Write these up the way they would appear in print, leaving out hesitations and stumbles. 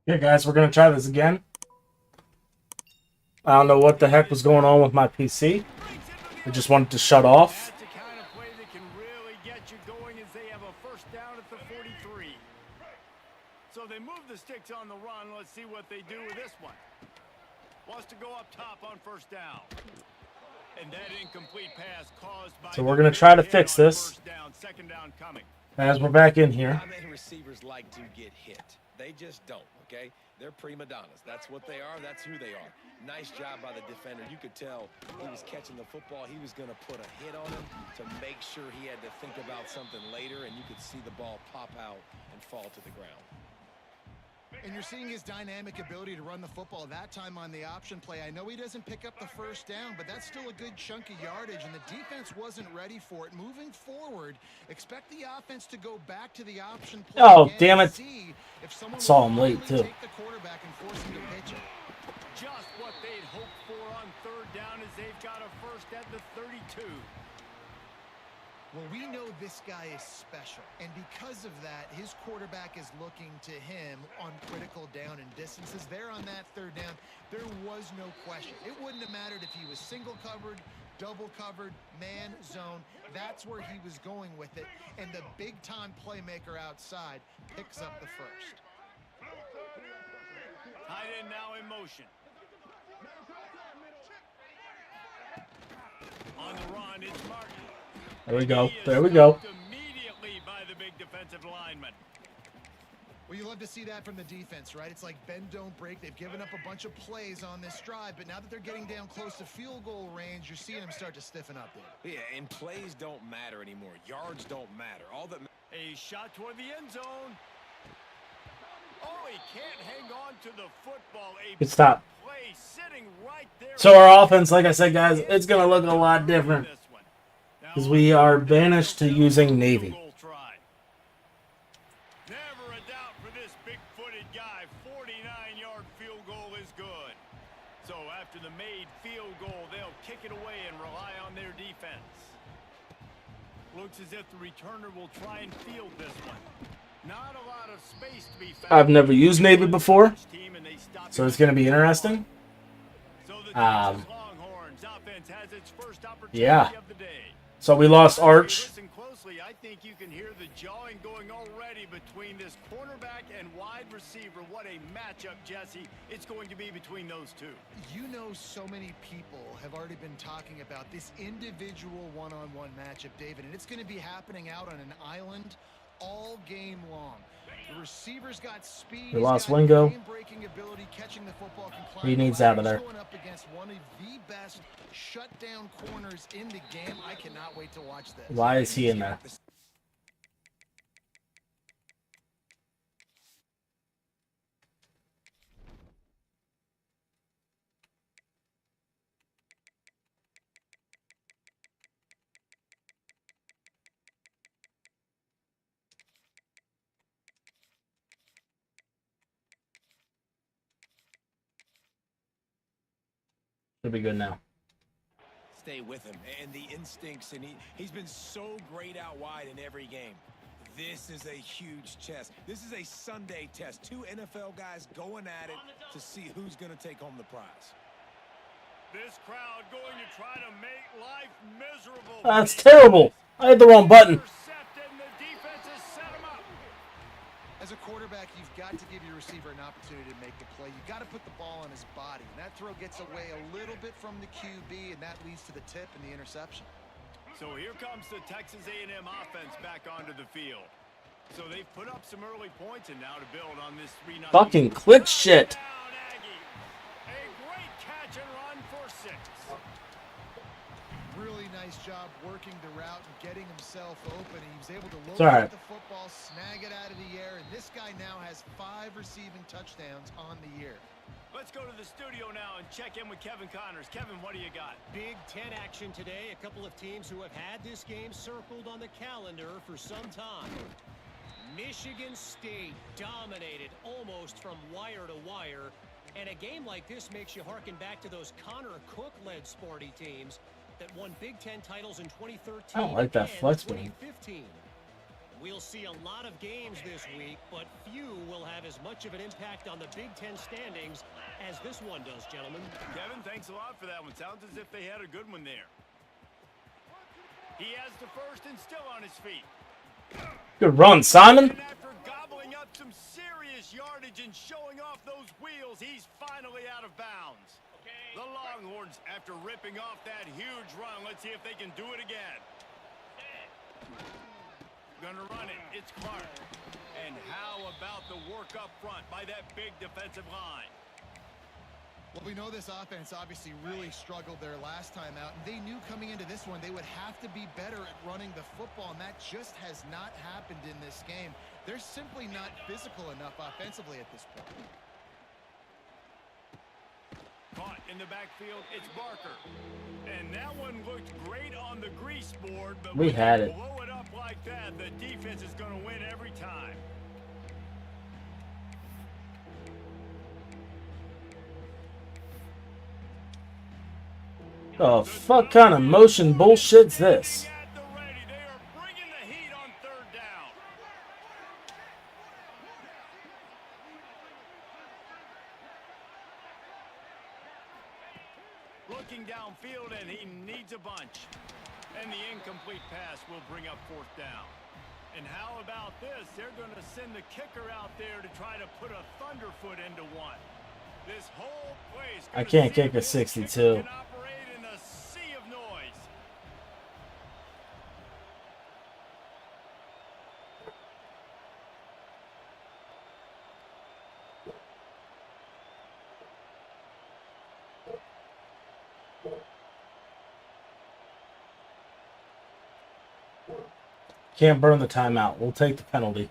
Okay, guys, we're gonna try this again. I don't know what the heck was going on with my PC. It just wanted to shut off. That's the kind of play that can really get you going as they have a first down at the 43. So they move the sticks on the run. Let's see what they do with this one. Wants to go up top on first down. And that incomplete pass caused by So we're gonna try to fix this. first down, second down coming. As we're back in here. Not many receivers like to get hit. They just don't, okay? They're prima donnas. That's what they are. That's who they are. Nice job by the defender. You could tell he was catching the football. He was going to put a hit on him to make sure he had to think about something later, and you could see the ball pop out and fall to the ground. And you're seeing his dynamic ability to run the football that time on the option play. I know he doesn't pick up the first down, but that's still a good chunk of yardage, and the defense wasn't ready for it. Moving forward, expect the offense to go back to the option play. Oh, damn it. See if someone Saw him late, too. take the quarterback and force him to pitch it. Just what they'd hoped for on third down as they've got a first at the 32. Well, we know this guy is special, and because of that, his quarterback is looking to him on critical down and distances. There on that third down, there was no question. It wouldn't have mattered if he was single covered, double covered, man, zone. That's where he was going with it, and the big-time playmaker outside picks up the first. Tight end now in motion. On the run, it's Martin. There we go. There we go. Immediately by the big defensive lineman. Well, you love to see that from the defense, right? It's like bend, don't break. They've given up a bunch of plays on this drive, but now that they're getting down close to field goal range, you're seeing them start to stiffen up there. Yeah, and plays don't matter anymore. Yards don't matter. All that A shot toward the end zone. Oh, he can't hang on to the football. Good stop. Play sitting right there. So our offense, like I said, guys, it's gonna look a lot different because we are banished to using Navy. Never a doubt for this big-footed guy. 49-yard field goal is good. So after the made field goal, they'll kick it away and rely on their defense. Looks as if the returner will try and field this one. Not a lot of space to be found. I've never used Navy before, so it's going to be interesting. So the Texas Longhorns offense has its first opportunity Yeah. of the day. So we lost Arch. Listen closely. I think you can hear the jawing going already between this cornerback and wide receiver. What a matchup, Jesse. It's going to be between those two. You know, so many people have already been talking about this individual one-on-one matchup, David, and it's going to be happening out on an island all game long. The receivers got speed. We lost Wingo. Ability, catching the football, He needs out of there. going up against one of the best shutdown corners in the game. I cannot wait to watch this. Why is he in there? Should be good now. stay with him and the instincts, and he's been so great out wide in every game. This is a huge test. This is a Sunday test. Two NFL guys going at it to see who's going to take home the prize. This crowd going to try to make life miserable. That's terrible. I hit the wrong button. As a quarterback, you've got to give your receiver an opportunity to make the play. You've got to put the ball on his body. And that throw gets away a little bit from the QB, and that leads to the tip and the interception. So here comes the Texas A&M offense back onto the field. So they've put up some early points, and now to build on this 3-0. Fucking click shit. A great catch and run for 6. Really nice job working the route and getting himself open. He was able to Sorry. the football, snag it out of the air, and this guy now has 5 receiving touchdowns on the year. Let's go to the studio now and check in with Kevin Connors. Kevin, what do you got? Big Ten action today. A couple of teams who have had this game circled on the calendar for some time. Michigan State dominated almost from wire to wire. And a game like this makes you harken back to those Connor Cook-led sporty teams that won Big Ten titles in 2013 I don't like that and flex beam. 2015. We'll see a lot of games this week, but few will have as much of an impact on the Big Ten standings as this one does, gentlemen. Kevin, thanks a lot for that one. Sounds as if they had a good one there. He has the first and still on his feet. Good run, Simon. And after gobbling up some serious yardage and showing off those wheels, he's finally out of bounds. The Longhorns, after ripping off that huge run, let's see if they can do it again. Gonna run it. It's Clark. And how about the work up front by that big defensive line? Well, we know this offense obviously really struggled their last time out, and they knew coming into this one they would have to be better at running the football, and that just has not happened in this game. They're simply not physical enough offensively at this point. Caught in the backfield, it's Barker. And that one looked great on the grease board, but we had it. Blow it up like that, the defense is going to win every time. Oh, fuck kind of motion bullshit's this? At the ready, they are bringing the heat on third down. Looking downfield, and he needs a bunch. And the incomplete pass will bring up fourth down. And how about this? They're going to send the kicker out there to try to put a thunderfoot into one. This whole place. I can't kick a 62. Can't burn the timeout. We'll take the penalty.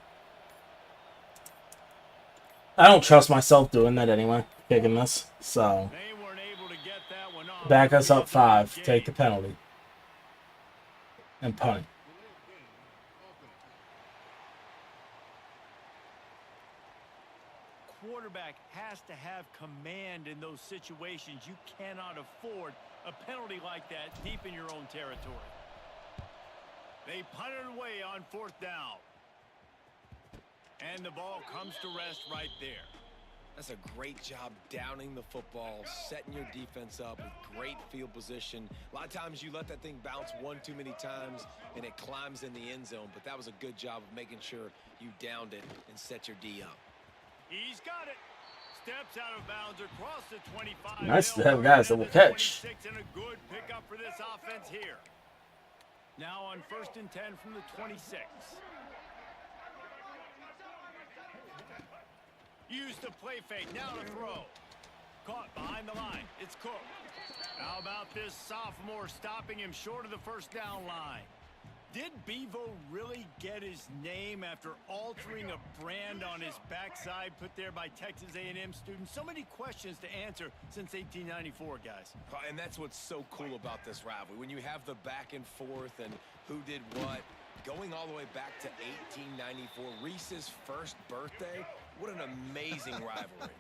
I don't trust myself doing that anyway, kicking this. So, back us up 5. Take the penalty. And punt. Quarterback has to have command in those situations. You cannot afford a penalty like that deep in your own territory. They punt it away on fourth down. And the ball comes to rest right there. That's a great job downing the football, setting your defense up with great field position. A lot of times you let that thing bounce one too many times and it climbs in the end zone, but that was a good job of making sure you downed it and set your D up. He's got it. Steps out of bounds across the 25. Nice to have guys that will catch. And a good pickup for this offense here. Now on 1st and 10 from the 26. Use the play fake, now to throw. Caught behind the line, it's Cook. How about this sophomore stopping him short of the first down line? Did Bevo really get his name after altering a brand on his backside put there by Texas A&M students? So many questions to answer since 1894, guys. And that's what's so cool about this rivalry. When you have the back and forth and who did what, going all the way back to 1894, Reese's first birthday, what an amazing rivalry.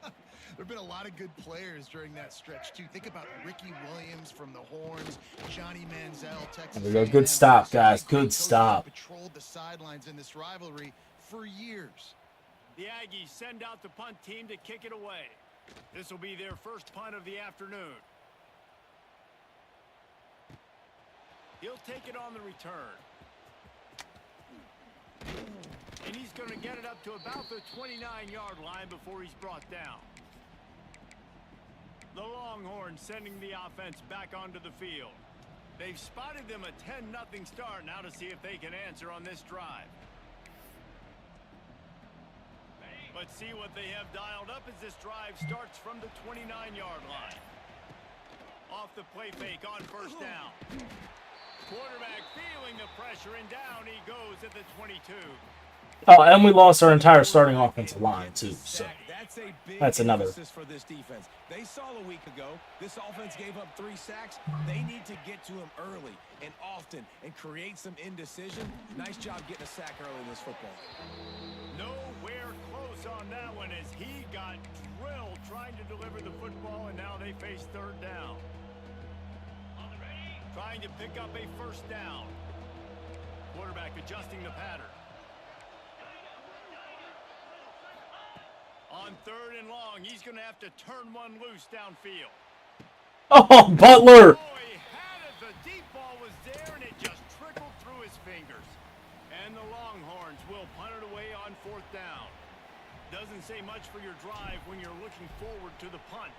There have been a lot of good players during that stretch, too. Think about Ricky Williams from the Horns, Johnny Manziel, Texas. There we go. Good stop, guys. Good stop. Patrolled the sidelines in this rivalry for years. The Aggies send out the punt team to kick it away. This will be their first punt of the afternoon. He'll take it on the return. And he's going to get it up to about the 29-yard line before he's brought down. The Longhorns sending the offense back onto the field. They've spotted them a 10-0 start now to see if they can answer on this drive. Let's see what they have dialed up as this drive starts from the 29-yard line. Off the play fake on first down. Quarterback feeling the pressure, and down he goes at the 22. Oh, and we lost our entire starting offensive line, too. So that's another. For this defense. They saw a week ago, this offense gave up 3 sacks. They need to get to him early and often and create some indecision. Nice job getting a sack early in this football. Nowhere close on that one as he got drilled trying to deliver the football, and now they face third down. Trying to pick up a first down. Quarterback adjusting the pattern. On 3rd and long, he's going to have to turn one loose downfield. Oh, Butler! Oh, he had it. The deep ball was there, and it just trickled through his fingers. And the Longhorns will punt it away on 4th down. Doesn't say much for your drive when you're looking forward to the punt.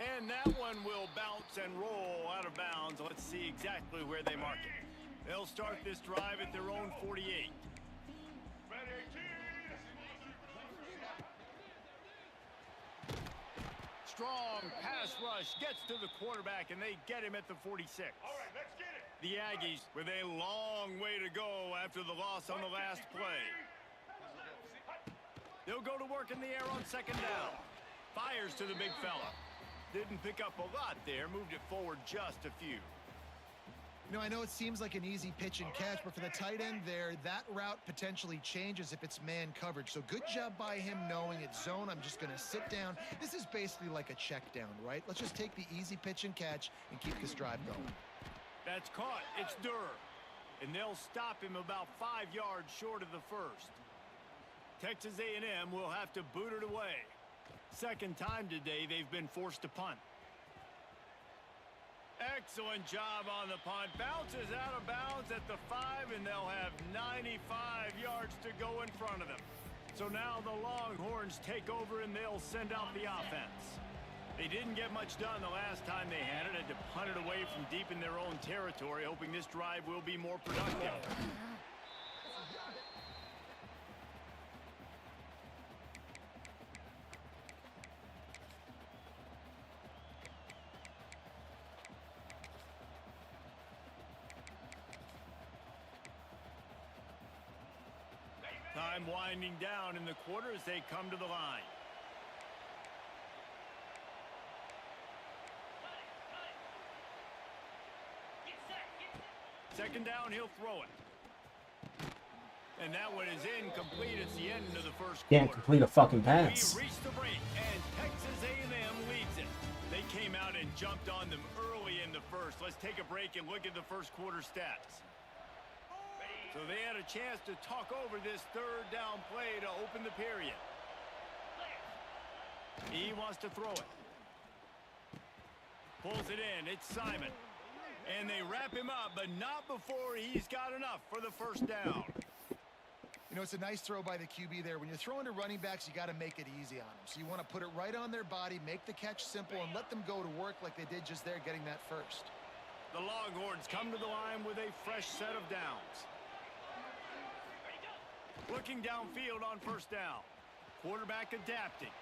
And that one will bounce and roll out of bounds. Let's see exactly where they mark it. They'll start this drive at their own 48. Strong pass rush gets to the quarterback, and they get him at the 46. All right, let's get it. The Aggies with a long way to go after the loss on the last play. They'll go to work in the air on 2nd down. Fires to the big fella. Didn't pick up a lot there, moved it forward just a few. You know, I know it seems like an easy pitch and catch, but for the tight end there, that route potentially changes if it's man coverage. So good job by him knowing it's zone. I'm just going to sit down. This is basically like a check down, right? Let's just take the easy pitch and catch and keep this drive going. That's caught. It's Durr. And they'll stop him about 5 yards short of the first. Texas A&M will have to boot it away. Second time today they've been forced to punt. Excellent job on the punt. Bounces out of bounds at the 5, and they'll have 95 yards to go in front of them. So now the Longhorns take over, and they'll send out the offense. They didn't get much done the last time they had it. Had to punt it away from deep in their own territory, hoping this drive will be more productive. Time winding down in the quarter as they come to the line. Second down, he'll throw it. And that one is incomplete. It's the end of the first quarter. Can't complete a fucking pass. We reached the break, and Texas A&M leads it. They came out and jumped on them early in the first. Let's take a break and look at the first quarter stats. So they had a chance to talk over this 3rd down play to open the period. He wants to throw it. Pulls it in. It's Simon. And they wrap him up, but not before he's got enough for the first down. You know, it's a nice throw by the QB there. When you're throwing to running backs, you got to make it easy on them. So you want to put it right on their body, make the catch simple, and let them go to work like they did just there getting that first. The Longhorns come to the line with a fresh set of downs. Looking downfield on first down. Quarterback adapting.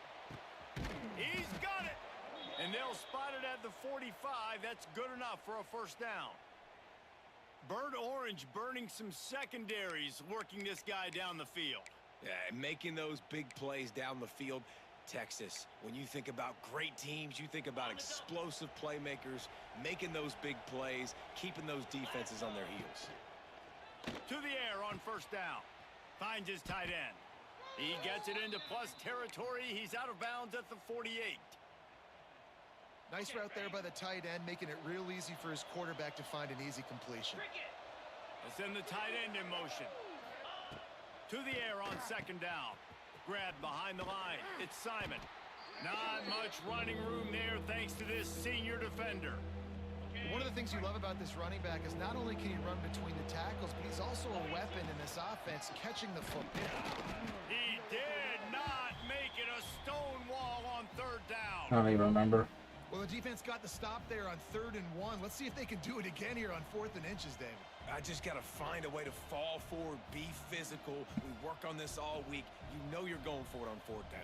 He's got it! And they'll spot it at the 45. That's good enough for a first down. Burnt Orange burning some secondaries, working this guy down the field. Yeah, and making those big plays down the field. Texas, when you think about great teams, you think about explosive playmakers, making those big plays, keeping those defenses on their heels. To the air on first down. Finds his tight end. He gets it into plus territory. He's out of bounds at the 48. Nice route there by the tight end, making it real easy for his quarterback to find an easy completion. Let's send the tight end in motion. To the air on second down. Grabbed behind the line. It's Simon. Not much running room there thanks to this senior defender. One of the things you love about this running back is not only can he run between the tackles, but he's also a weapon in this offense, catching the football. He did not make it a stone wall on 3rd down. I don't even remember. Well, the defense got the stop there on 3rd and 1. Let's see if they can do it again here on 4th and inches, David. I just got to find a way to fall forward, be physical. We work on this all week. You know you're going for it on 4th down.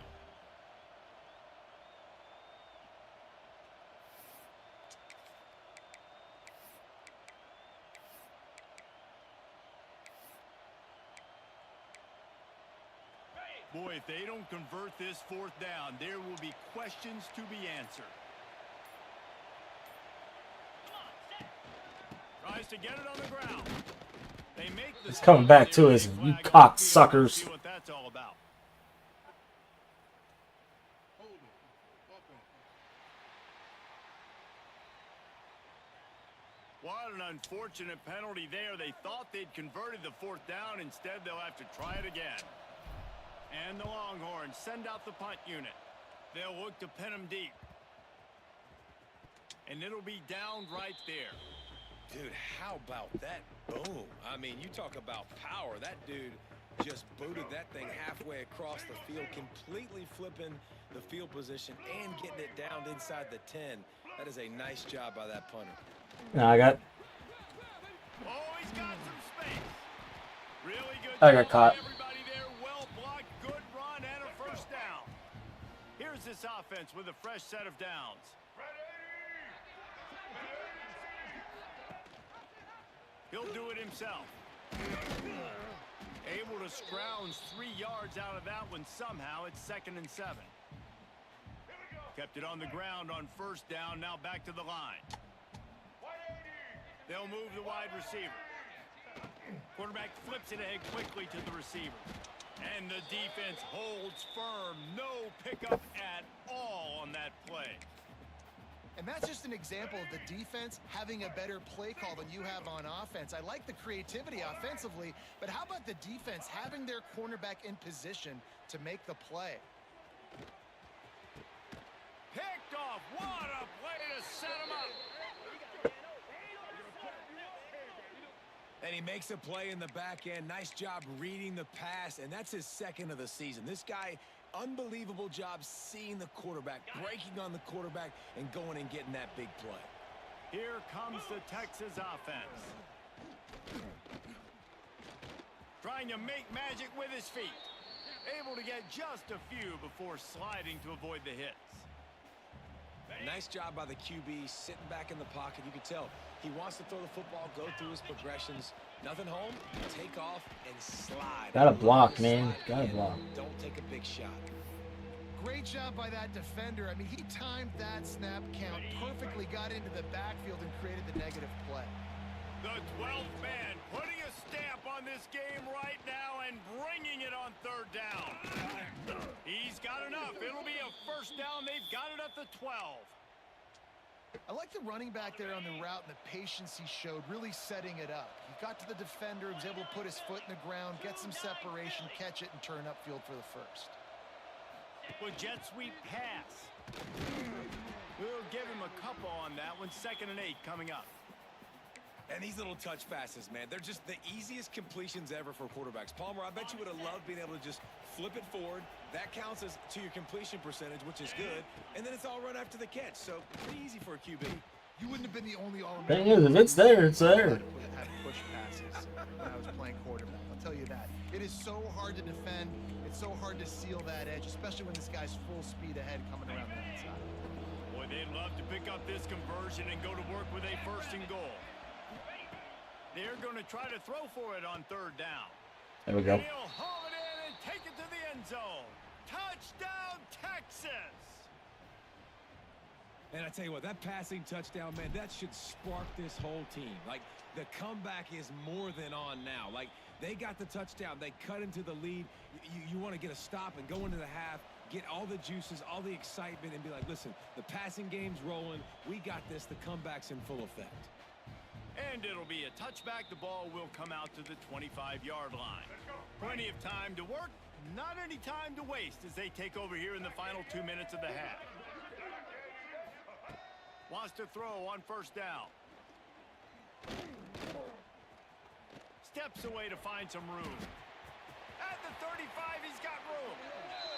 Boy, if they don't convert this 4th down, there will be questions to be answered. Tries to get it on the ground. They make the It's coming back to us, you cocksuckers. See what that's all about. What an unfortunate penalty there. They thought they'd converted the 4th down. Instead, they'll have to try it again. And the Longhorns send out the punt unit. They'll look to pin them deep. And it'll be down right there. Dude, how about that boom? I mean, you talk about power. That dude just booted that thing halfway across the field, completely flipping the field position and getting it down inside the 10. That is a nice job by that punter. No, I got. Oh, he's got some space. Really good. I got caught. Everybody there, well blocked, good run, and a 1st down. Here's this offense with a fresh set of downs. He'll do it himself. Able to scrounge 3 yards out of that one somehow. It's 2nd and 7. Kept it on the ground on 1st down. Now back to the line. They'll move the wide receiver. Quarterback flips it ahead quickly to the receiver. And the defense holds firm. No pickup at all on that play. And that's just an example of the defense having a better play call than you have on offense. I like the creativity offensively, but how about the defense having their cornerback in position to make the play? Picked off. What a play to set him up. And he makes a play in the back end. Nice job reading the pass, and that's his 2nd of the season. This guy, unbelievable job seeing the quarterback, breaking on the quarterback, and going and getting that big play. Here comes the Texas offense. Trying to make magic with his feet. Able to get just a few before sliding to avoid the hits. Nice job by the QB, sitting back in the pocket. You can tell he wants to throw the football, go through his progressions. Nothing home, take off, and slide. Gotta block, man. Gotta block. Don't take a big shot. Great job by that defender. I mean, he timed that snap count perfectly, got into the backfield, and created the negative play. The 12th man putting a stamp on this game right now and bringing it on 3rd down. He's got enough. It'll be a 1st down. They've got it at the 12. I like the running back there on the route and the patience he showed, really setting it up. He got to the defender, was able to put his foot in the ground, get some separation, catch it, and turn upfield for the 1st. Well, jet sweep pass. We'll give him a couple on that one. 2nd and 8 coming up. And these little touch passes, man, they're just the easiest completions ever for quarterbacks. Palmer, I bet you would have loved being able to just flip it forward. That counts as to your completion percentage, which is good. And then it's all run after the catch. So pretty easy for a QB. You wouldn't have been the only Thing is, if it's there, it's there. Had push passes when I was playing quarterback. I'll tell you that. It is so hard to defend. It's so hard to seal that edge, especially when this guy's full speed ahead coming around the outside. Boy, they'd love to pick up this conversion and go to work with a 1st and goal. They're going to try to throw for it on 3rd down. There we go. And he'll haul it in and take it to the end zone. Touchdown, Texas! And I tell you what, that passing touchdown, man, that should spark this whole team. Like, the comeback is more than on now. Like, they got the touchdown. They cut into the lead. You want to get a stop and go into the half, get all the juices, all the excitement, and be like, listen, the passing game's rolling. We got this. The comeback's in full effect. And it'll be a touchback. The ball will come out to the 25-yard line. Plenty of time to work, not any time to waste as they take over here in the final 2 minutes of the half. Wants to throw on 1st down. Steps away to find some room. At the 35, he's got room.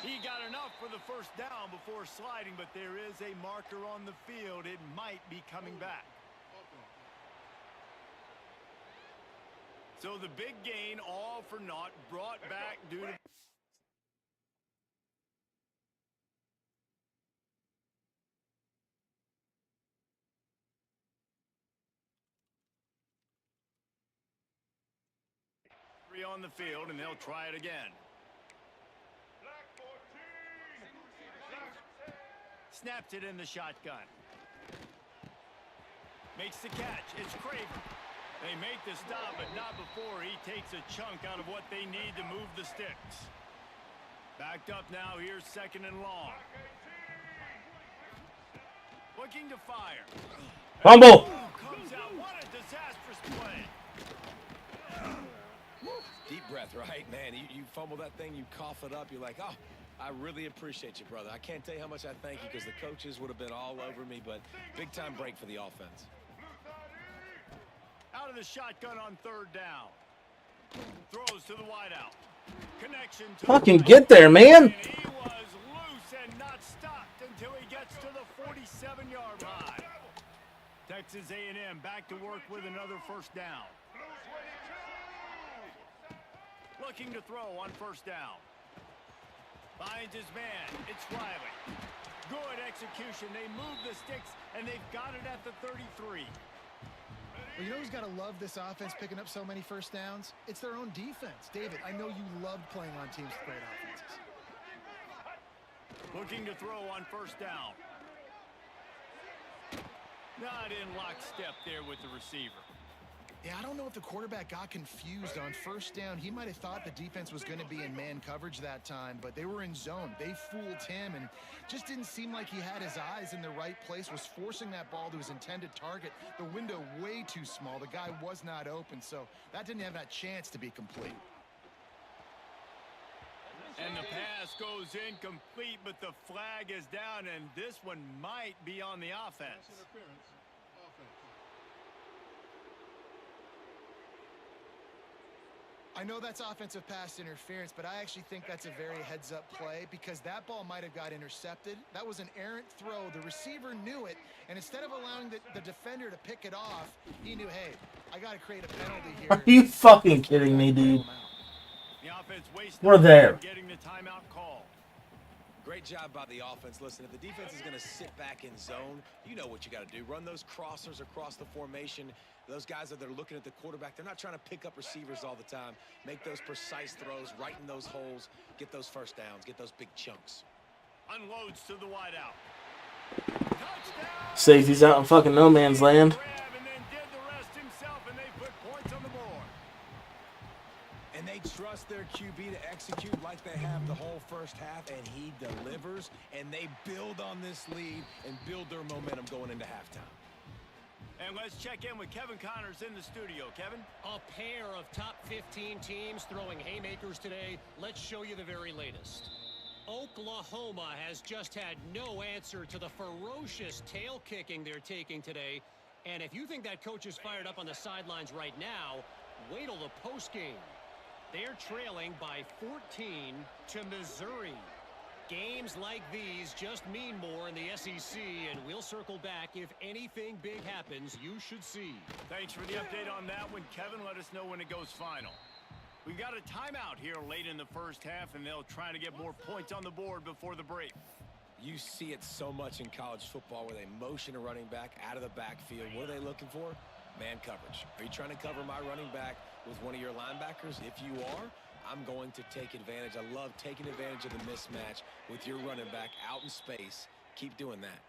He got enough for the 1st down before sliding, but there is a marker on the field. It might be coming back. So the big gain, all for naught, brought back due to... on the field, and they'll try it again. Snaps it in the shotgun. Makes the catch. It's Craven. They make the stop, but not before he takes a chunk out of what they need to move the sticks. Backed up now. Here's 2nd and long. Looking to fire. Fumble. Oh, comes out. What a disastrous play. Deep breath, right? Man, you fumble that thing, you cough it up, you're like, oh, I really appreciate you, brother. I can't tell you how much I thank you because the coaches would have been all over me, but big-time break for the offense. Out of the shotgun on third down. Throws to the wideout. Connection to Fucking the get there, man. And he was loose and not stopped until he gets to the 47-yard line. Texas A&M back to work with another first down. Looking to throw on first down. Finds his man. It's Riley. Good execution. They move the sticks, and they've got it at the 33. Well, you know who's got to love this offense picking up so many first downs? It's their own defense. David, I know you loved playing on teams with great offenses. Looking to throw on first down. Not in lockstep there with the receiver. Yeah, I don't know if the quarterback got confused on first down. He might have thought the defense was going to be in man coverage that time, but they were in zone. They fooled him and just didn't seem like he had his eyes in the right place, was forcing that ball to his intended target. The window way too small. The guy was not open, so that didn't have that chance to be complete. And the pass goes incomplete, but the flag is down, and this one might be on the offense. I know that's offensive pass interference, but I actually think that's a very heads-up play because that ball might have got intercepted. That was an errant throw. The receiver knew it, and instead of allowing the defender to pick it off, he knew, hey, I got to create a penalty here. Are you fucking kidding me, dude? The offense wasted We're there. getting the timeout call. Great job by the offense. Listen, if the defense is going to sit back in zone, you know what you got to do. Run those crossers across the formation. Those guys that they're looking at the quarterback, they're not trying to pick up receivers all the time. Make those precise throws, right in those holes, get those first downs, get those big chunks. Unloads to the wideout. Touchdown! Safety's out in fucking no man's land. Grab and then did the rest himself, and they put points on the board. And they trust their QB to execute like they have the whole first half, and he delivers, and they build on this lead and build their momentum going into halftime. And let's check in with Kevin Connors in the studio. Kevin? A pair of top 15 teams throwing haymakers today. Let's show you the very latest. Oklahoma has just had no answer to the ferocious tail kicking they're taking today. And if you think that coach is fired up on the sidelines right now, wait till the postgame. They're trailing by 14 to Missouri. Games like these just mean more in the SEC, and we'll circle back if anything big happens you should see. Thanks for the update on that one, Kevin. Let us know when it goes final. We've got a timeout here late in the first half, and they'll try to get more points on the board before the break. You see it so much in college football where they motion a running back out of the backfield. What are they looking for? Man coverage. Are you trying to cover my running back with one of your linebackers? If you are, I'm going to take advantage. I love taking advantage of the mismatch with your running back out in space. Keep doing that.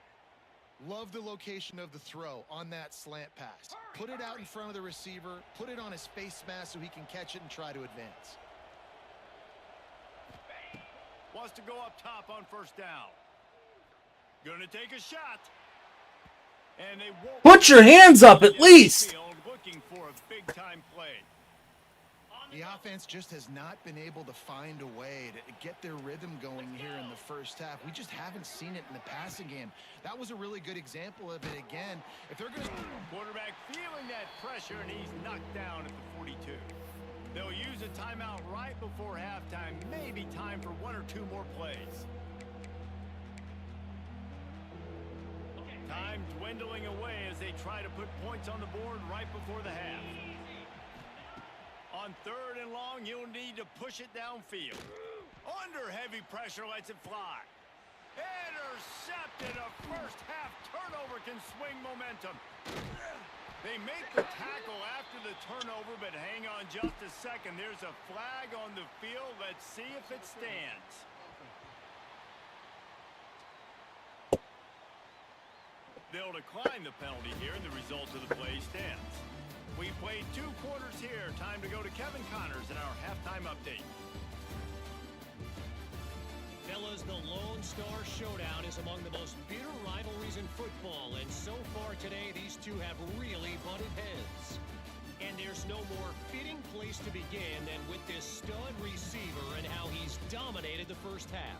Love the location of the throw on that slant pass. Put it out in front of the receiver. Put it on his face mask so he can catch it and try to advance. Wants to go up top on first down. Gonna take a shot. And they won't Put your hands up at least. looking for a big-time play. The offense just has not been able to find a way to get their rhythm going here in the first half. We just haven't seen it in the passing game. That was a really good example of it again. If they're going to... Quarterback feeling that pressure, and he's knocked down at the 42. They'll use a timeout right before halftime. Maybe time for one or two more plays. Time dwindling away as they try to put points on the board right before the half. On third and long, you'll need to push it downfield. Under heavy pressure, lets it fly. Intercepted. A first half turnover can swing momentum. They make the tackle after the turnover, but hang on just a second. There's a flag on the field. Let's see if it stands. They'll decline the penalty here, and the result of the play stands. We played 2 quarters here. Time to go to Kevin Connors in our halftime update. Fellas, the Lone Star Showdown is among the most bitter rivalries in football, and so far today, these two have really butted heads. And there's no more fitting place to begin than with this stud receiver and how he's dominated the first half.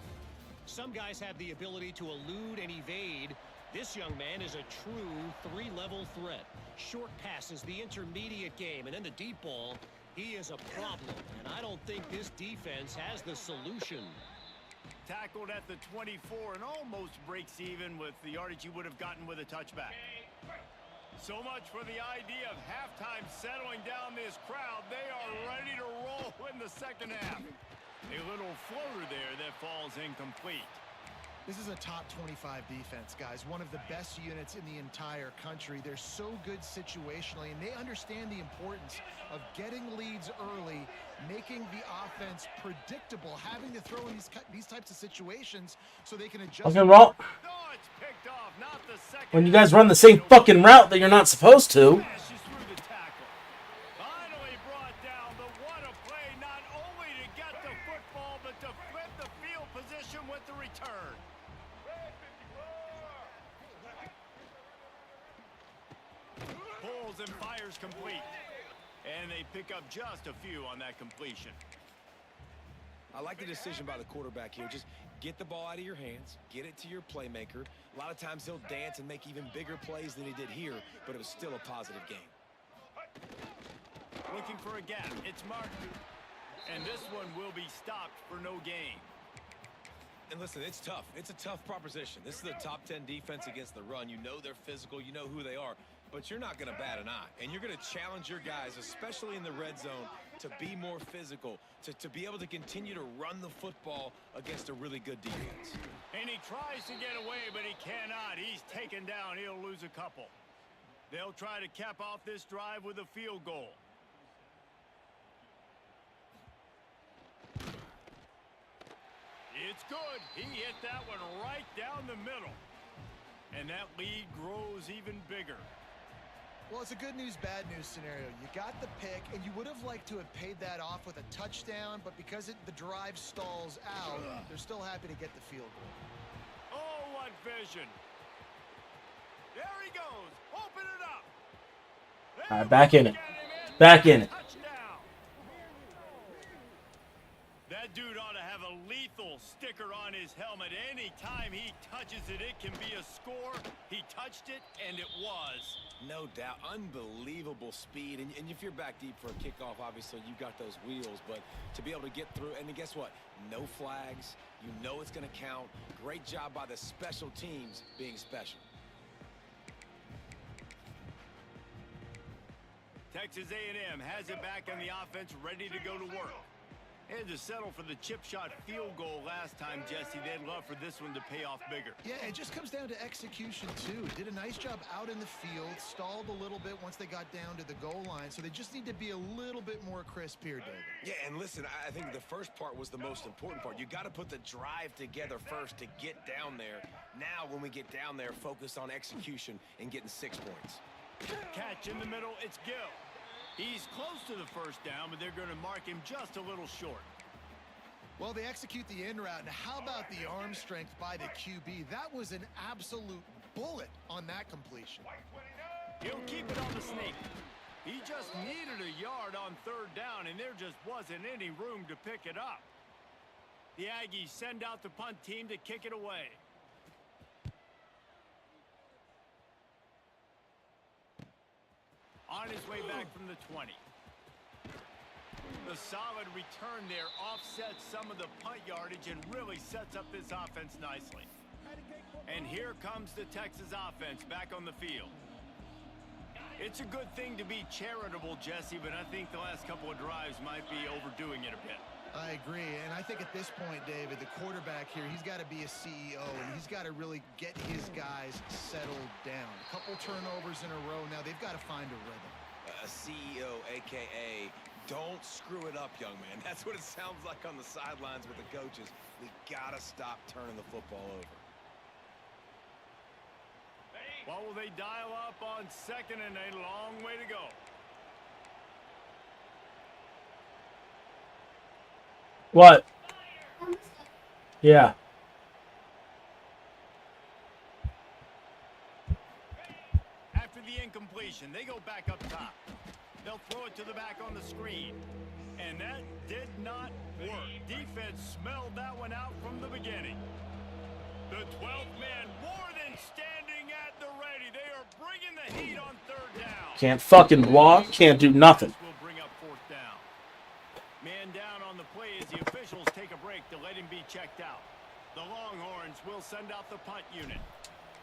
Some guys have the ability to elude and evade. This young man is a true three-level threat. Short passes, the intermediate game, and then the deep ball. He is a problem, and I don't think this defense has the solution. Tackled at the 24 and almost breaks even with the yardage he would have gotten with a touchback. So much for the idea of halftime settling down this crowd. They are ready to roll in the second half. A little floater there that falls incomplete. This is a top 25 defense, guys. One of the best units in the entire country. They're so good situationally, and they understand the importance of getting leads early, making the offense predictable, having to throw in these types of situations so they can adjust. Okay, well, Oh, it's picked off, not the second. when you guys run the same fucking route that you're not supposed to. Smashes through the tackle. Finally brought down, but what a play, not only to get the football, but to flip the field position with the return. Pulls and fires complete. And they pick up just a few on that completion. I like the decision by the quarterback here. Just get the ball out of your hands, get it to your playmaker. A lot of times he'll dance and make even bigger plays than he did here, but it was still a positive game. Looking for a gap. It's Martin. And this one will be stopped for no gain. And listen, it's tough. It's a tough proposition. This is the top 10 defense against the run. You know they're physical. You know who they are. But you're not going to bat an eye. And you're going to challenge your guys, especially in the red zone, to be more physical, to be able to continue to run the football against a really good defense. And he tries to get away, but he cannot. He's taken down. He'll lose a couple. They'll try to cap off this drive with a field goal. It's good. He hit that one right down the middle. And that lead grows even bigger. Well, it's a good news, bad news scenario. You got the pick, and you would have liked to have paid that off with a touchdown, but because the drive stalls out, they're still happy to get the field goal. Oh, what vision. There he goes. Open it up. All right, back in it. Back in it. Touchdown. That dude ought to have a lethal sticker on his helmet. Anytime he touches it, it can be a score. He touched it, and it was. No doubt. Unbelievable speed. And if you're back deep for a kickoff, obviously, you got those wheels. But to be able to get through, and guess what? No flags. You know it's going to count. Great job by the special teams being special. Texas A&M has it back on the offense, ready to go to work. Had to settle for the chip shot field goal last time, Jesse. They'd love for this one to pay off bigger. Yeah, it just comes down to execution, too. Did a nice job out in the field, stalled a little bit once they got down to the goal line, so they just need to be a little bit more crisp here, David. Yeah, and listen, I think the first part was the most important part. You got to put the drive together first to get down there. Now, when we get down there, focus on execution and getting 6 points. Catch in the middle, it's Gill. He's close to the first down, but they're going to mark him just a little short. Well, they execute the in route, and how about the arm strength by the QB? That was an absolute bullet on that completion. He'll keep it on the sneak. He just needed a yard on third down, and there just wasn't any room to pick it up. The Aggies send out the punt team to kick it away. On his way back from the 20. The solid return there offsets some of the punt yardage and really sets up this offense nicely. And here comes the Texas offense back on the field. It's a good thing to be charitable, Jesse, but I think the last couple of drives might be overdoing it a bit. I agree, and I think at this point, David, the quarterback here, he's got to be a CEO, and he's got to really get his guys settled down. A couple turnovers in a row now. They've got to find a rhythm. A CEO, a.k.a. don't screw it up, young man. That's what it sounds like on the sidelines with the coaches. We got to stop turning the football over. What will they dial up on second and a long way to go? What? Yeah. They'll throw it to the back on the screen. And that did not work. Defense smelled that one out from the beginning. The 12th man more than standing at the ready. They are bringing the heat on third down. Can't fucking block, can't do nothing. Will bring up fourth down. Man down on the play as the officials take a break to let him be checked out. The Longhorns will send out the punt unit.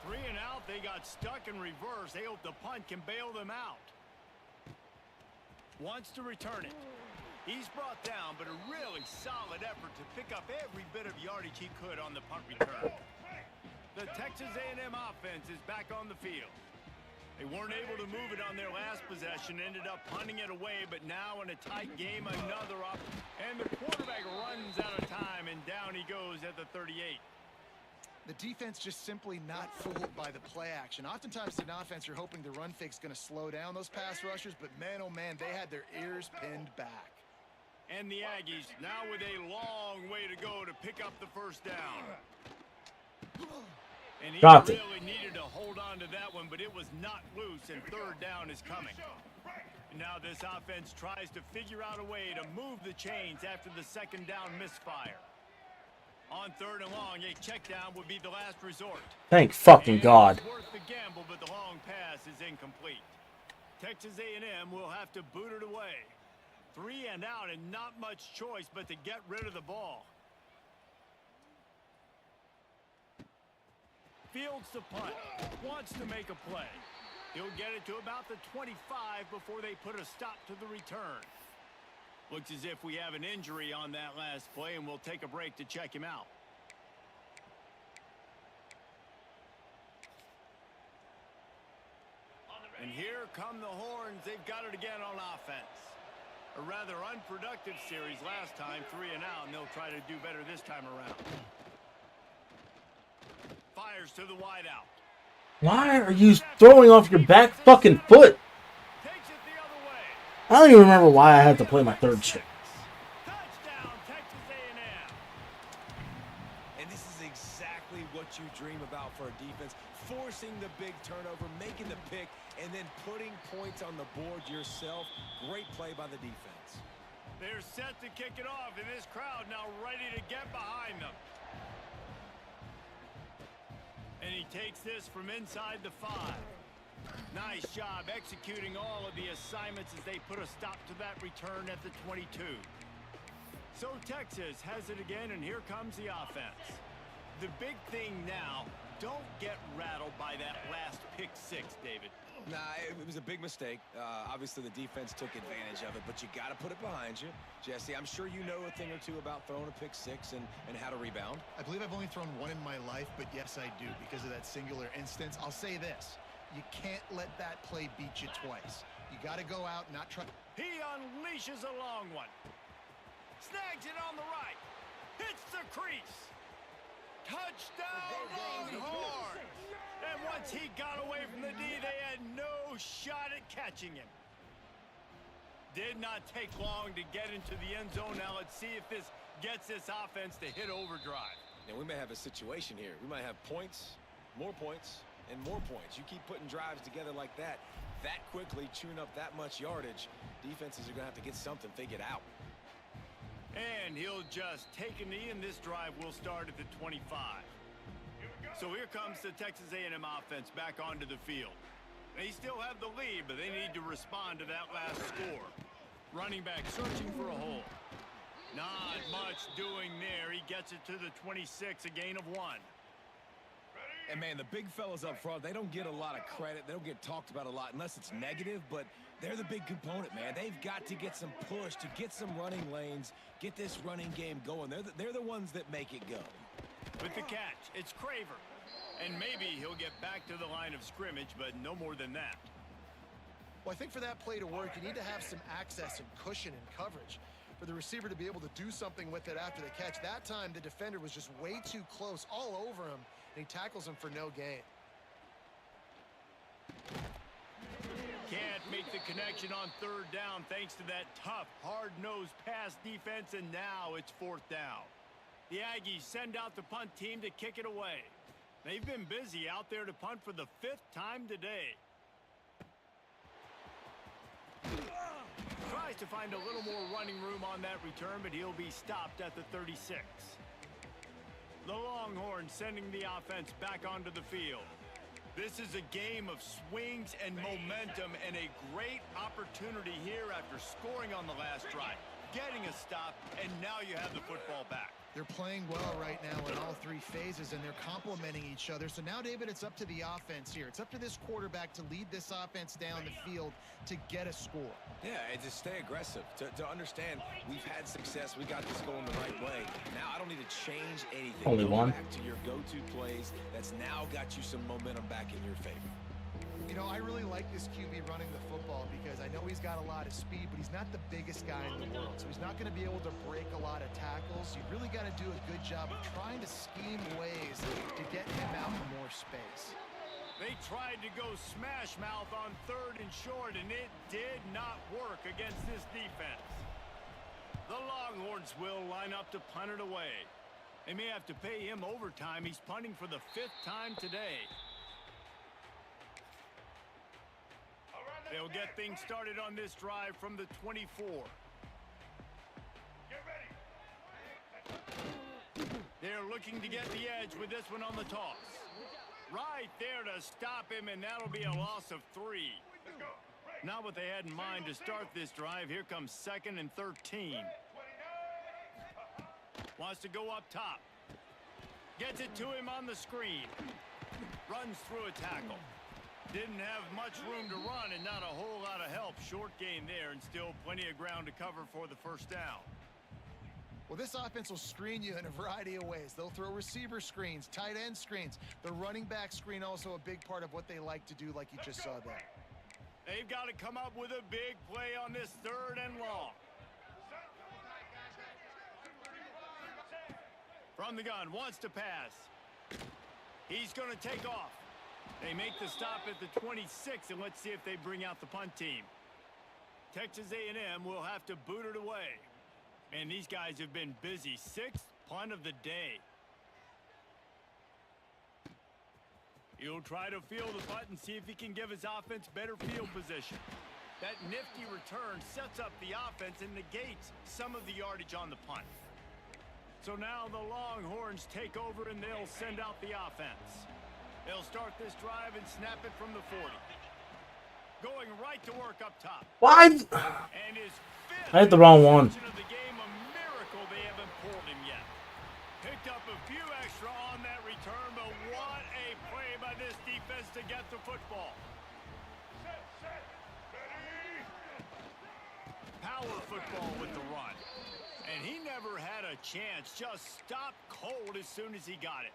3 and out, they got stuck in reverse. They hope the punt can bail them out. Wants to return it. He's brought down, but a really solid effort to pick up every bit of yardage he could on the punt return. The Texas A&M offense is back on the field. They weren't able to move it on their last possession, ended up punting it away, but now in a tight game, another up, and the quarterback runs out of time, and down he goes at the 38. The defense just simply not fooled by the play action. Oftentimes in offense, you're hoping the run fake's going to slow down those pass rushers, but man, oh man, they had their ears pinned back. And the Aggies now with a long way to go to pick up the first down. And he really needed to hold on to that one, but it was not loose, and third down is coming. And now this offense tries to figure out a way to move the chains after the second down misfire. On third and long, a check down would be the last resort. Thank fucking God. It's worth the gamble, but the long pass is incomplete. Texas A&M will have to boot it away. 3 and out, and not much choice but to get rid of the ball. Fields the punt. Wants to make a play. He'll get it to about the 25 before they put a stop to the return. Looks as if we have an injury on that last play, and we'll take a break to check him out. And here come the Horns. They've got it again on offense. A rather unproductive series last time, 3 and out, and they'll try to do better this time around. Fires to the wideout. Why are you throwing off your back fucking foot? Takes it the other way. I don't even remember why I had to play my third string. Touchdown, Texas A&M. And this is exactly what you dream about for a defense. Forcing the big turnover, making the pick, and then putting points on the board yourself. Great play by the defense. They're set to kick it off, and this crowd now ready to get behind them. And he takes this from inside the 5. Nice job executing all of the assignments as they put a stop to that return at the 22. So Texas has it again, and here comes the offense. The big thing now, don't get rattled by that last pick 6, David. Nah, it was a big mistake. Obviously, the defense took advantage of it, but you got to put it behind you. Jesse, I'm sure you know a thing or two about throwing a pick 6 and how to rebound. I believe I've only thrown one in my life, but yes, I do because of that singular instance. I'll say this. You can't let that play beat you twice. You got to go out and not try. He unleashes a long one. Snags it on the right. Hits the crease. Touchdown, Longhorns! And once he got away from the D, they had no shot at catching him. Did not take long to get into the end zone. Now let's see if this gets this offense to hit overdrive. And we may have a situation here. We might have points, and more points. You keep putting drives together like that quickly, chewing up that much yardage, defenses are going to have to get something figured out. And he'll just take a knee, and this drive will start at the 25. So here comes the Texas A&M offense back onto the field. They still have the lead, but they need to respond to that last score. Running back searching for a hole. Not much doing there. He gets it to the 26, a gain of 1. And, man, the big fellas up front, they don't get a lot of credit. They don't get talked about a lot unless it's negative, but they're the big component, man. They've got to get some push, to get some running lanes, get this running game going. They're the ones that make it go. With the catch, it's Craver. And maybe he'll get back to the line of scrimmage, but no more than that. Well, I think for that play to work, you need to have some access and cushion and coverage. For the receiver to be able to do something with it after the catch. That time, the defender was just way too close, all over him, and he tackles him for no gain. Can't make the connection on third down thanks to that tough, hard-nosed pass defense, and now it's fourth down. The Aggies send out the punt team to kick it away. They've been busy out there to punt for the 5th time today. Tries to find a little more running room on that return, but he'll be stopped at the 36. The Longhorns sending the offense back onto the field. This is a game of swings and momentum, and a great opportunity here after scoring on the last drive, getting a stop, and now you have the football back. They're playing well right now in all three phases, and they're complementing each other. So now, David, it's up to the offense here. It's up to this quarterback to lead this offense down the field to get a score. Yeah, and to stay aggressive, to understand we've had success, we got this going the right way. Now I don't need to change anything. Only Go one. back to your go-to plays. That's now got you some momentum back in your favor. You know, I really like this QB running the football because I know he's got a lot of speed, but he's not the biggest guy in the world. So he's not going to be able to break a lot of tackles. You really got to do a good job of trying to scheme ways to get him out in more space. They tried to go smash mouth on 3rd and short, and it did not work against this defense. The Longhorns will line up to punt it away. They may have to pay him overtime. He's punting for the 5th time today. They'll get things started on this drive from the 24. Get ready. They're looking to get the edge with this one on the toss. Right there to stop him, and that'll be a loss of 3. Not what they had in mind to start this drive. Here comes 2nd and 13. Wants to go up top. Gets it to him on the screen. Runs through a tackle. Didn't have much room to run and not a whole lot of help. Short gain there and still plenty of ground to cover for the 1st down. Well, this offense will screen you in a variety of ways. They'll throw receiver screens, tight end screens. The running back screen also a big part of what they like to do, like you just saw there. They've got to come up with a big play on this 3rd and long. From the gun, wants to pass. He's going to take off. They make the stop at the 26, and let's see if they bring out the punt team. Texas A&M will have to boot it away. And these guys have been busy. 6th punt of the day. He'll try to field the punt and see if he can give his offense better field position. That nifty return sets up the offense and negates some of the yardage on the punt. So now the Longhorns take over, and they'll send out the offense. They'll start this drive and snap it from the 40. Going right to work up top. What? And his 5th I hit the wrong one. interception of the game, a miracle they haven't pulled him yet. Picked up a few extra on that return, but what a play by this defense to get the football. Power football with the run. And he never had a chance. Just stopped cold as soon as he got it.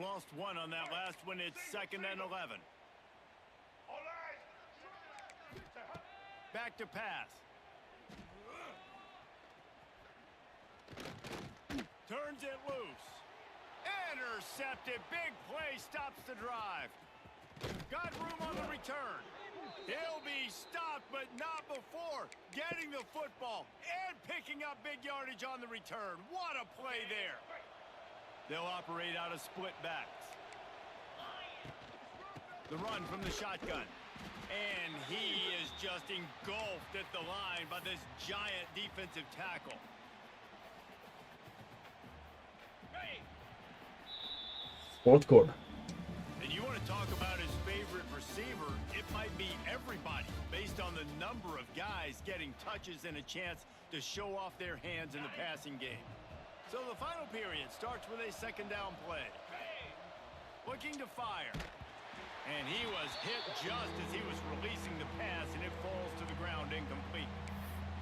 Lost 1 on that last one. It's 2nd and 11. Back to pass. Turns it loose. Intercepted. Big play. Stops the drive. Got room on the return. He'll be stopped, but not before getting the football and picking up big yardage on the return. What a play there. They'll operate out of split backs. The run from the shotgun. And he is just engulfed at the line by this giant defensive tackle. 4th quarter. And you want to talk about his favorite receiver, it might be everybody based on the number of guys getting touches and a chance to show off their hands in the passing game. So the final period starts with a 2nd down play. Looking to fire. And he was hit just as he was releasing the pass, and it falls to the ground incomplete.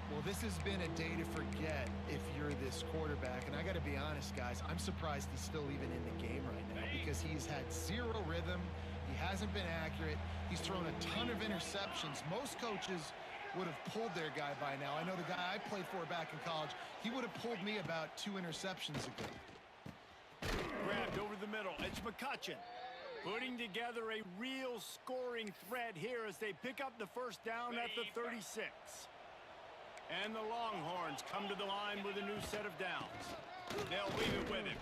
Well, this has been a day to forget if you're this quarterback. And I got to be honest, guys, I'm surprised he's still even in the game right now because he's had 0 rhythm. He hasn't been accurate. He's thrown a ton of interceptions. Most coaches would have pulled their guy by now. I know the guy I played for back in college, he would have pulled me about 2 interceptions ago. Grabbed over the middle. It's McCutcheon putting together a real scoring threat here as they pick up the 1st down at the 36. And the Longhorns come to the line with a new set of downs. They'll leave it with him.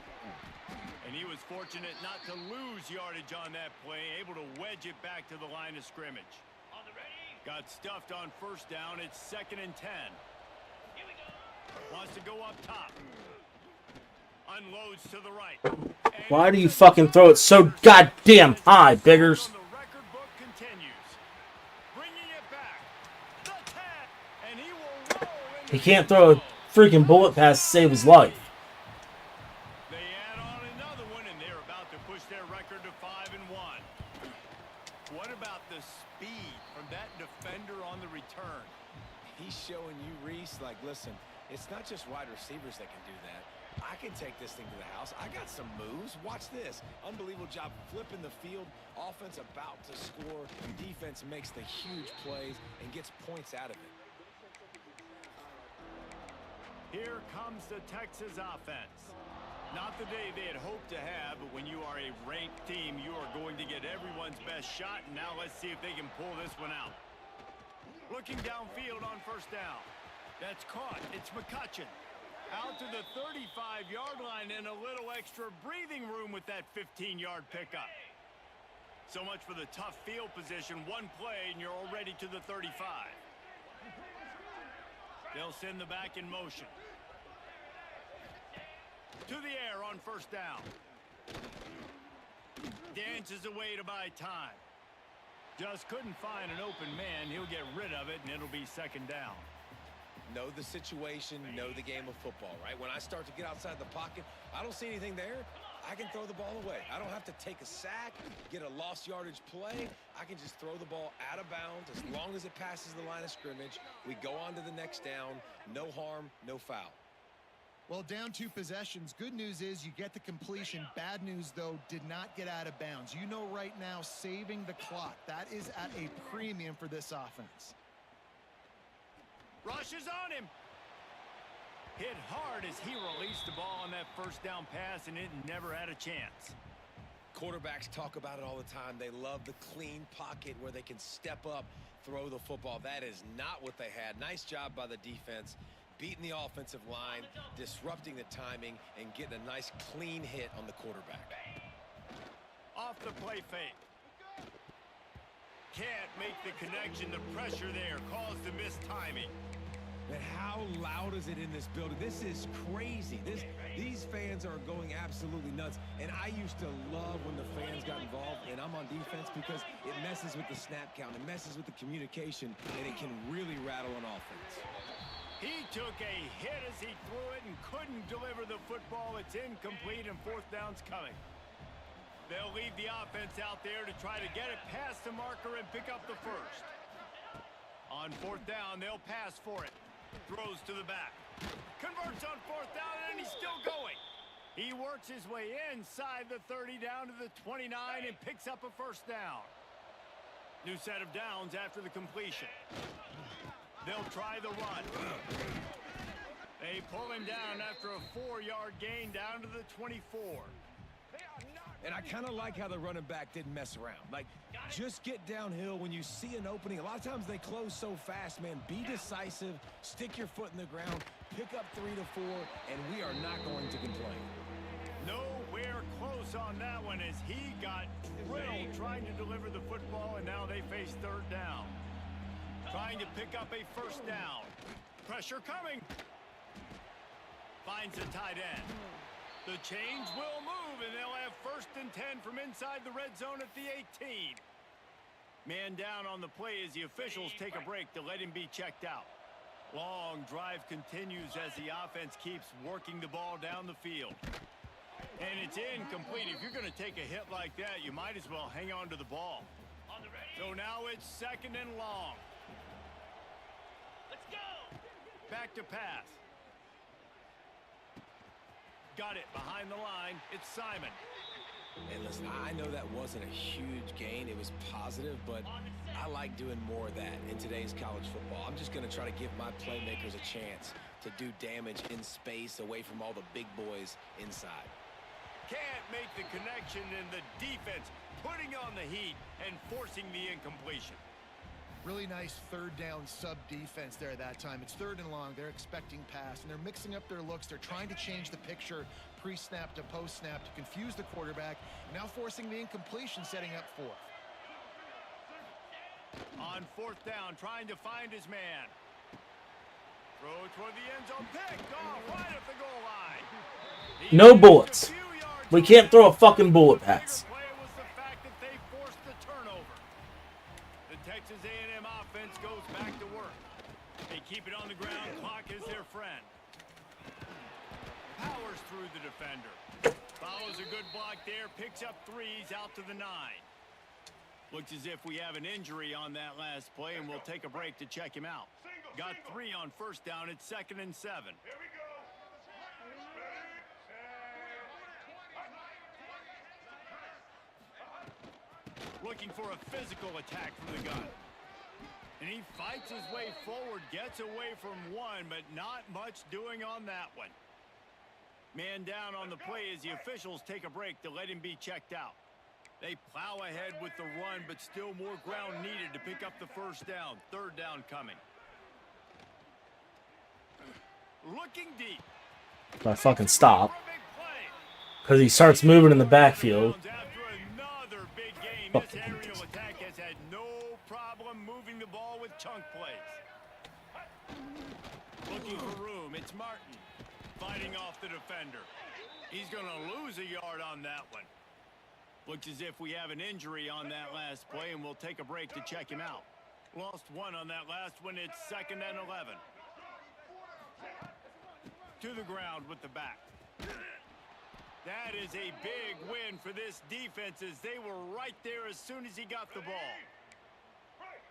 And he was fortunate not to lose yardage on that play, able to wedge it back to the line of scrimmage. Got stuffed on first down. It's 2nd and 10. Wants to go up top. Unloads to the right. Why do you fucking throw it so goddamn high, Biggers? The record book continues. Bringing it back. The 10. And he will roll into He can't throw a freaking bullet pass to save his life. They add on another one, and they're about to push their record to 5-1. What about the speed from that defender on the return? He's showing you, Reese, like, listen, it's not just wide receivers that can do that. I can take this thing to the house. I got some moves. Watch this. Unbelievable job flipping the field. Offense about to score. Defense makes the huge plays and gets points out of it. Here comes the Texas offense. Not the day they had hoped to have, but when you are a ranked team, you are going to get everyone's best shot. And now let's see if they can pull this one out. Looking downfield on first down. That's caught. It's McCutcheon. Out to the 35-yard line and a little extra breathing room with that 15-yard pickup. So much for the tough field position. One play and you're already to the 35. They'll send the back in motion. To the air on first down. Dances away to buy time. Just couldn't find an open man. He'll get rid of it and it'll be 2nd down. Know the situation, know the game of football, right? When I start to get outside the pocket, I don't see anything there. I can throw the ball away. I don't have to take a sack, get a lost yardage play. I can just throw the ball out of bounds as long as it passes the line of scrimmage. We go on to the next down. No harm, no foul. Well, down 2 possessions. Good news is you get the completion. Bad news, though, did not get out of bounds. You know right now, saving the clock. That is at a premium for this offense. Rushes on him. Hit hard as he released the ball on that first down pass, and it never had a chance. Quarterbacks talk about it all the time. They love the clean pocket where they can step up, throw the football. That is not what they had. Nice job by the defense, beating the offensive line, disrupting the timing, and getting a nice clean hit on the quarterback. Off the play fake. Can't make the connection. The pressure there caused the missed timing. And how loud is it in this building? This is crazy. These fans are going absolutely nuts. And I used to love when the fans got involved, and I'm on defense because it messes with the snap count. It messes with the communication, and it can really rattle an offense. He took a hit as he threw it and couldn't deliver the football. It's incomplete, and 4th down's coming. They'll leave the offense out there to try to get it past the marker and pick up the first. On 4th down, they'll pass for it. Throws to the back. Converts on 4th down, and he's still going. He works his way inside the 30 down to the 29 and picks up a first down. New set of downs after the completion. They'll try the run. They pull him down after a 4-yard gain down to the 24. And I kind of like how the running back didn't mess around. Like, just get downhill when you see an opening. A lot of times they close so fast, man. Be decisive, stick your foot in the ground, pick up 3 to 4, and we are not going to complain. Nowhere close on that one as he got drilled trying to deliver the football, and now they face 3rd down. Trying to pick up a first down. Pressure coming. Finds a tight end. The change will move, and they'll have 1st and 10 from inside the red zone at the 18. Man down on the play as the officials take a break to let him be checked out. Long drive continues as the offense keeps working the ball down the field. And it's incomplete. If you're going to take a hit like that, you might as well hang on to the ball. So now it's 2nd and long. Let's go. Back to pass. Got it behind the line. It's Simon. And listen, I know that wasn't a huge gain. It was positive, but I like doing more of that in today's college football. I'm just going to try to give my playmakers a chance to do damage in space away from all the big boys inside. Can't make the connection, and the defense putting on the heat and forcing the incompletion. Really nice 3rd down sub-defense there that time. It's 3rd and long. They're expecting pass, and they're mixing up their looks. They're trying to change the picture pre-snap to post-snap to confuse the quarterback, now forcing the incompletion, setting up 4th. On fourth down, trying to find his man. Throw toward the end zone, picked off right at the goal line. No bullets. We can't throw a fucking bullet pass. Play was the fact that they forced the turnover. The Texas A&M offense goes back to work. They keep it on the ground. Clock is their friend. Powers through the defender. Follows a good block there. Picks up threes out to the 9. Looks as if we have an injury on that last play, and we'll take a break to check him out. Got 3 on first down. It's 2nd and 7. Here we go. Looking for a physical attack from the gun. And he fights his way forward, gets away from one, but not much doing on that one. Man down on the play as the officials take a break to let him be checked out. They plow ahead with the run, but still more ground needed to pick up the first down. 3rd down coming. Looking deep. I fucking stop. Because he starts moving in the backfield. Another big game. This aerial attack has had no problem moving the ball with chunk plays. Looking for room. It's Martin fighting off the defender. He's going to lose a yard on that one. Looks as if we have an injury on that last play, and we'll take a break to check him out. Lost 1 on that last one. It's 2nd and 11. To the ground with the back. That is a big win for this defense as they were right there as soon as he got the ball.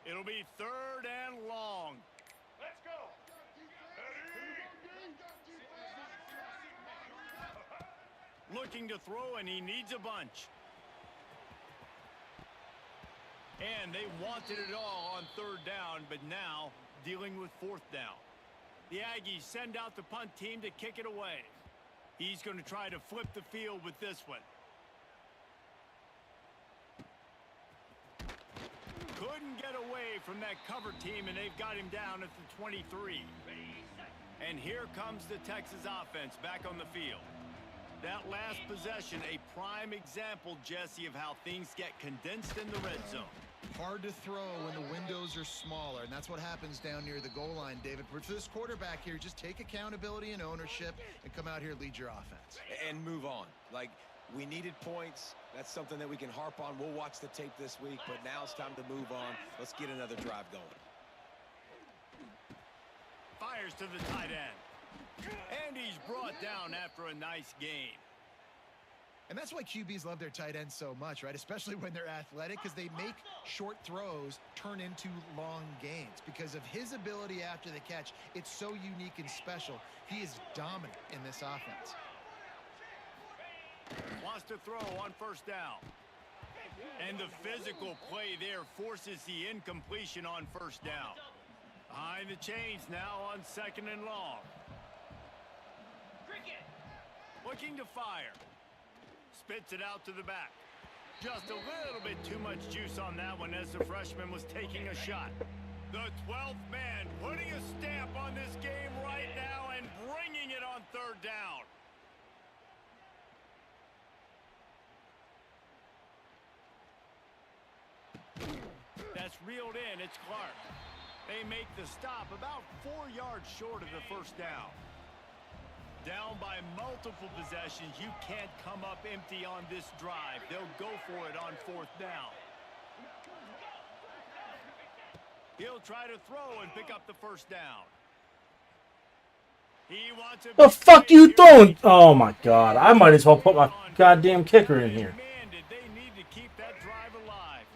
It'll be 3rd and long. Let's go. Looking to throw, and he needs a bunch. And they wanted it all on 3rd down, but now dealing with 4th down. The Aggies send out the punt team to kick it away. He's going to try to flip the field with this one. Couldn't get away from that cover team, and they've got him down at the 23. And here comes the Texas offense back on the field. That last possession, a prime example, Jesse, of how things get condensed in the red zone. Hard to throw when the windows are smaller, and that's what happens down near the goal line, David. For this quarterback here, just take accountability and ownership and come out here and lead your offense. And move on. Like, we needed points. That's something that we can harp on. We'll watch the tape this week, but now it's time to move on. Let's get another drive going. Fires to the tight end. And he's brought down after a nice gain. And that's why QBs love their tight ends so much, right? Especially when they're athletic, because they make short throws turn into long gains. Because of his ability after the catch, it's so unique and special. He is dominant in this offense. Wants to throw on 1st down. And the physical play there forces the incompletion on 1st down. Behind the chains now on 2nd and long. Looking to fire. Spits it out to the back. Just a little bit too much juice on that one as the freshman was taking a shot. The 12th man putting a stamp on this game right now and bringing it on 3rd down. That's reeled in. It's Clark. They make the stop about 4 yards short of the 1st down. Down by multiple possessions, you can't come up empty on this drive. They'll go for it on 4th down. He'll try to throw and pick up the 1st down. He wants a The fuck you throwing? Oh my god, I might as well put my goddamn kicker in here. They need to keep that drive alive.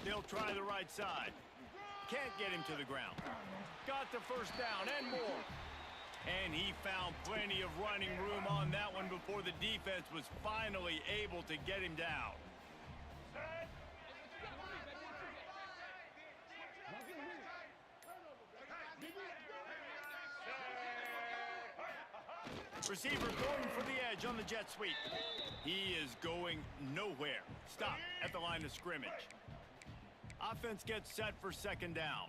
They'll try the right side. Can't get him to the ground. Got the 1st down and more. And he found plenty of running room on that one before the defense was finally able to get him down. Receiver going for the edge on the jet sweep. He is going nowhere. Stop at the line of scrimmage. Offense gets set for 2nd down.